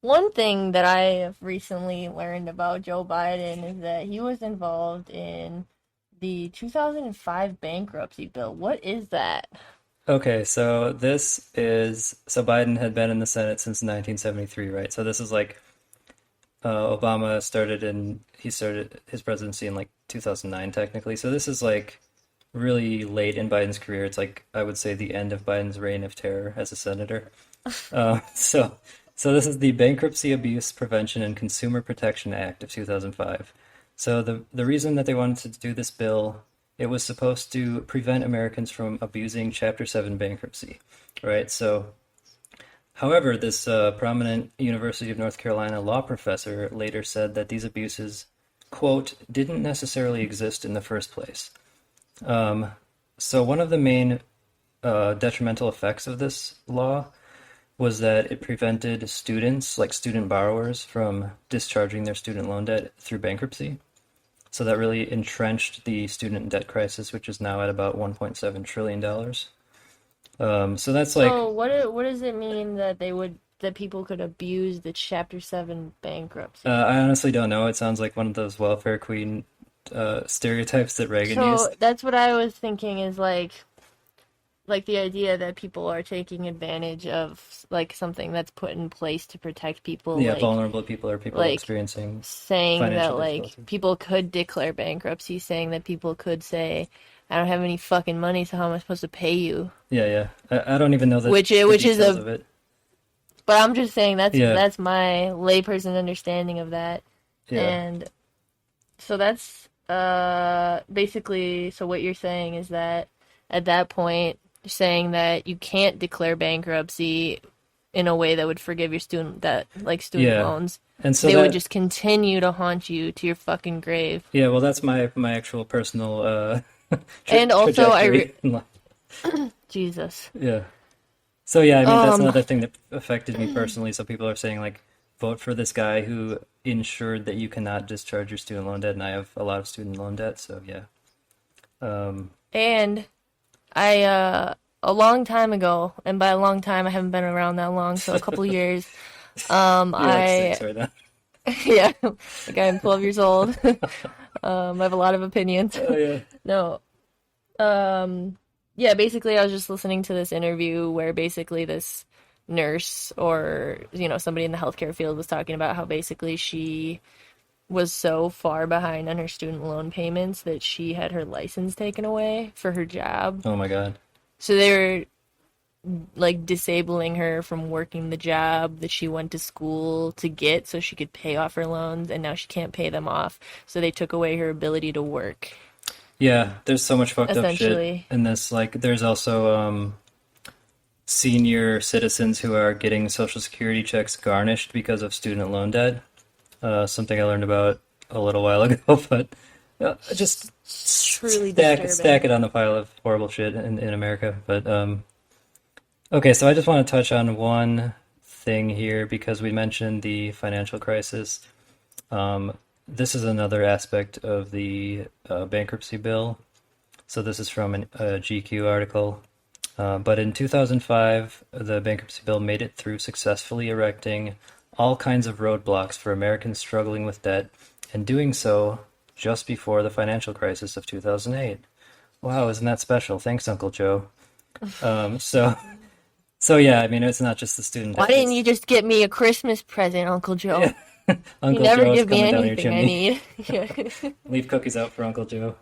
One thing that I have recently learned about Joe Biden is that he was involved in the 2005 bankruptcy bill. What is that? Okay, so Biden had been in the Senate since 1973, right? So this is like Obama he started his presidency in like 2009 technically. So this is like really late in Biden's career. It's like I would say the end of Biden's reign of terror as a senator. Uh, so so this is the Bankruptcy Abuse Prevention and Consumer Protection Act of 2005. So the reason that they wanted to do this bill, it was supposed to prevent Americans from abusing Chapter 7 bankruptcy, right? So however, this prominent University of North Carolina law professor later said that these abuses, quote, didn't necessarily exist in the first place. Um, so one of the main detrimental effects of this law was that it prevented students, like student borrowers, from discharging their student loan debt through bankruptcy. So that really entrenched the student debt crisis, which is now at about $1.7 trillion dollars. So that's like, So what does it mean that people could abuse the Chapter 7 bankruptcy? I honestly don't know. It sounds like one of those welfare queen stereotypes that Reagan So used. that's what I was thinking is like the idea that people are taking advantage of like something that's put in place to protect people Yeah, vulnerable people or people like experiencing saying financial that like difficulty. people could declare bankruptcy, saying that people could say, I don't have any fucking money, so how am I supposed to pay you? Yeah, yeah. I don't even know the Which is details a of it. but I'm just saying Yeah, that's my layperson understanding of that. yeah, And so that's basically so what you're saying is that at that point you're saying that you can't declare bankruptcy in a way that would forgive your student yeah. loans. And so They would that, just continue to haunt you to your fucking grave. yeah, well, that's my actual personal And also trajectory in life. Jesus. Yeah. So yeah, I mean that's Um another thing that affected me personally. So people are saying like vote for this guy who ensured that you cannot discharge your student loan debt, and I have a lot of student loan debt, so yeah. Um, and I a long time ago, and by a long time I haven't been around that long, so a couple years, you're like I six right now. yeah, like I'm 12 years old. I have a lot of opinions. Oh yeah. No. Um yeah, basically I was just listening to this interview where basically this nurse or somebody in the healthcare field was talking about how basically she was so far behind on her student loan payments that she had her license taken away for her job. Oh my God. So they were like disabling her from working the job that she went to school to get so she could pay off her loans, and now she can't pay them off. So they took away her ability to work, Yeah, there's so much fucked up shit essentially. in this. Like, there's also senior citizens who are getting Social Security checks garnished because of student loan debt. Something I learned about a little while ago, but just It's truly stack disturbing. it on the pile of horrible shit in America. But okay, so I just want to touch on one thing here because we mentioned the financial crisis. Um, this is another aspect of the bankruptcy bill. So this is from a GQ article. But in 2005, the bankruptcy bill made it through successfully erecting all kinds of roadblocks for Americans struggling with debt, and doing so just before the financial crisis of 2008. Wow, isn't that special? Thanks, Uncle Joe. Um, so, so yeah, I mean, it's not just the student Why debt; didn't it's you just get me a Christmas present, Uncle yeah, Joe? You Uncle never Joe is give me coming down your anything I chimney. need. Yeah. Leave cookies out for Uncle Joe.